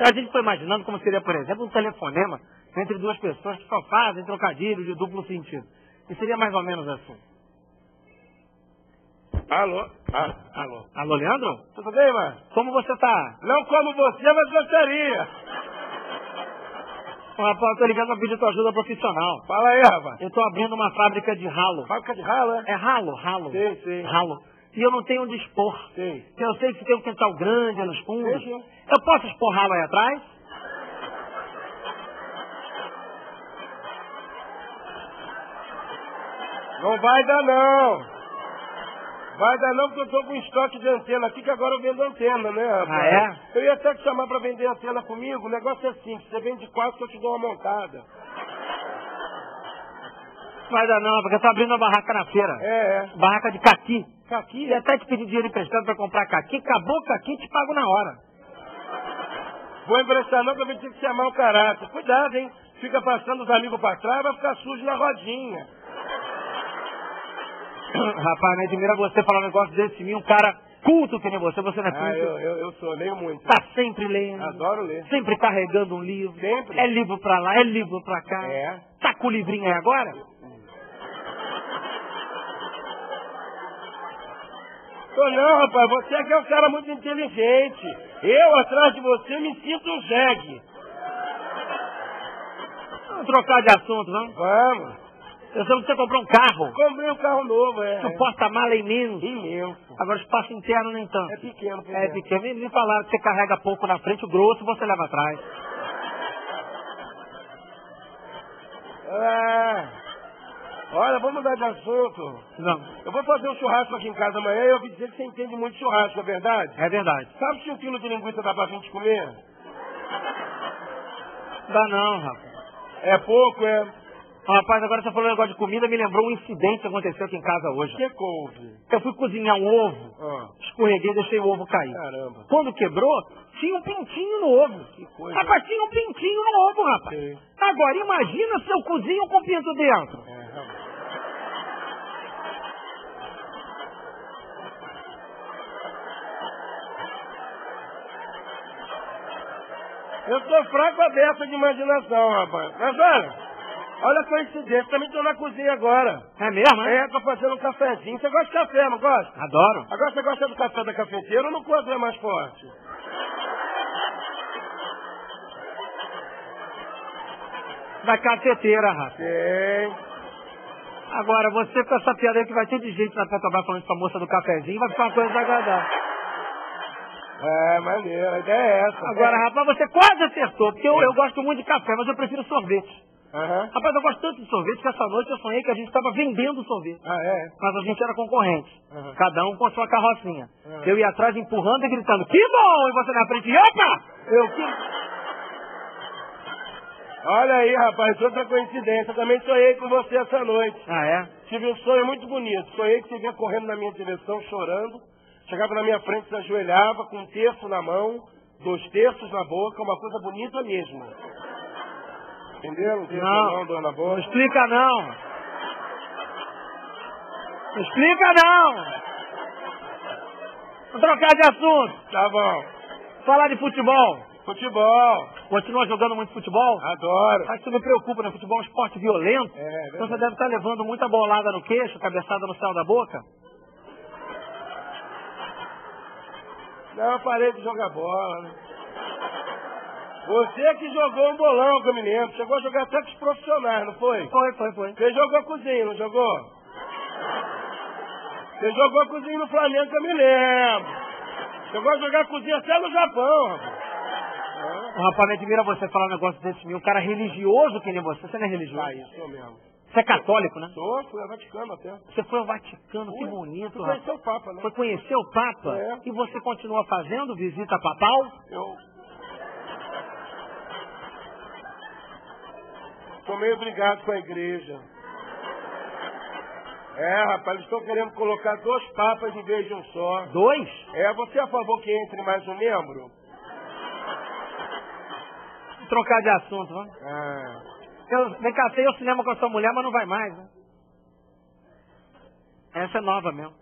A gente foi imaginando como seria, por exemplo, um telefonema entre duas pessoas que só fazem trocadilhos de duplo sentido. E seria mais ou menos assim. Alô? Alô? Alô, Leandro? Tudo bem, mano? Como você tá? Não como você, mas gostaria. Rapaz, eu tô ligando pra pedir tua ajuda profissional. Fala aí, rapaz. Eu tô abrindo uma fábrica de ralo. Fábrica de ralo, é? É ralo. Sei. Ralo. E eu não tenho onde expor. Sei. Eu sei que tem um quintal grande nos fundos. Sei. Eu posso expor ralo aí atrás? Não vai dar, não. Vai dar não, porque eu tô com estoque de antena aqui, que agora eu vendo antena, né, rapaz? Ah, é? Eu ia até te chamar pra vender antena comigo. O negócio é simples. Você vende 4 que eu te dou uma montada. Vai dar não, porque eu tô abrindo uma barraca na feira. É. Barraca de caqui. Caqui? E até te pedir dinheiro emprestado pra comprar caqui. Acabou o caqui, te pago na hora. Vou emprestar não, que eu vou ter que chamar o caráter. Cuidado, hein? Fica passando os amigos pra trás, vai ficar sujo na rodinha. Rapaz, me admira você falar um negócio desse de mim, um cara culto que nem você não é culto. Eu sou, leio muito. Tá sempre lendo. Adoro ler. Sempre carregando um livro. Sempre. É livro pra lá, é livro pra cá. É. Tá com o livrinho aí agora? Tô não, rapaz. Você é que é um cara muito inteligente. Eu, atrás de você, me sinto um jegue. Vamos trocar de assunto, não? Vamos. Eu soube que você comprou um carro. Comprei um carro novo, O porta-mala é imenso. Imenso. Agora o espaço interno nem tanto. É pequeno. É pequeno. Me falaram que você carrega pouco na frente, o grosso você leva atrás. Olha, vamos mudar de assunto. Não. Eu vou fazer um churrasco aqui em casa amanhã e eu ouvi dizer que você entende muito de churrasco, é verdade? É verdade. Sabe se 1 quilo de linguiça dá pra gente comer? Dá não, rapaz. É pouco, é? Rapaz, agora você falou um negócio de comida, me lembrou um incidente que aconteceu aqui em casa hoje. O que houve? Eu fui cozinhar um ovo, escorreguei e deixei o ovo cair. Caramba. Quando quebrou, tinha um pintinho no ovo. Que coisa. Rapaz, tinha um pintinho no ovo, rapaz. Sim. Agora, imagina se eu cozinho com pinto dentro. Realmente. Eu sou fraco a dessa de imaginação, rapaz. Mas olha a coincidência, também estou na cozinha agora. É mesmo, né? Tô fazendo um cafezinho. Você gosta de café, não gosta? Adoro. Agora você gosta do café da cafeteira ou no quadro é mais forte? Da cafeteira, rapaz. Sim. Agora, você com essa piada aí que vai ter de gente na Petrobras falando pra moça do cafezinho, vai ficar uma coisa desagradável. Maneiro, a ideia é essa. Agora, rapaz, você quase acertou, porque eu gosto muito de café, mas eu prefiro sorvete. Rapaz, eu gosto tanto de sorvete que essa noite eu sonhei que a gente estava vendendo sorvete. Mas a gente era concorrente. Cada um com a sua carrocinha. Eu ia atrás empurrando e gritando, que bom! E você na frente, opa! Olha aí, rapaz, outra coincidência. Eu também sonhei com você essa noite. Ah, é? Tive um sonho muito bonito. Sonhei que você vinha correndo na minha direção, chorando. Chegava na minha frente, se ajoelhava com 1/3 na mão, 2/3 na boca, uma coisa bonita mesmo. Entendeu? 1/3 na mão, 2 na boca. Não explica não. Não explica não. Vou trocar de assunto. Tá bom. Falar de futebol. Futebol. Continua jogando muito futebol? Adoro. Acho que me preocupa, né? Futebol é um esporte violento. Então você deve estar levando muita bolada no queixo, cabeçada no céu da boca. Não, eu parei de jogar bola, né? Você que jogou um bolão, que eu me lembro. Chegou a jogar até com os profissionais, não foi? Foi. Você jogou cozinha, não jogou? Você jogou cozinha no Flamengo, que eu me lembro. Chegou a jogar cozinha até no Japão, rapaz. Rapaz, me admira você falar um negócio desse meu. Um cara religioso que nem você. Você não é religioso? Isso eu mesmo. Você é católico, né? Fui ao Vaticano até. Você foi ao Vaticano, que bonito, rapaz. Conheceu o Papa, né? Foi conhecer o Papa? É. E você continua fazendo visita papal? Eu tô meio brigado com a igreja. Rapaz, eles estão querendo colocar 2 papas em vez de um só. 2? Você é a favor que entre mais um membro? Vou trocar de assunto, vamos? Eu me casei ao cinema com a sua mulher, mas não vai mais, né? Essa é nova mesmo.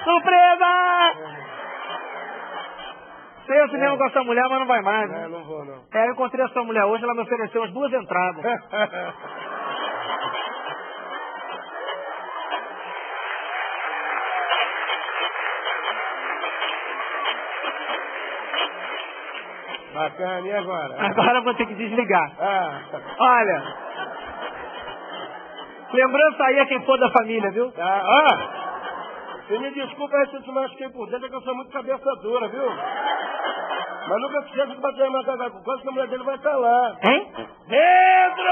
Surpresa! ir ao cinema com essa mulher, mas não vai mais, né? Não vou, não. Eu encontrei essa mulher hoje, ela me ofereceu as 2 entradas. Bacana, e agora? Agora eu vou ter que desligar. Olha, lembrança aí a quem for da família, viu? Você me desculpa aí se eu te machuquei por dentro, é que eu sou muito cabeça dura, viu? Mas nunca esqueça que bater uma cagada com quase que a mulher dele vai estar lá. Hein? Pedro!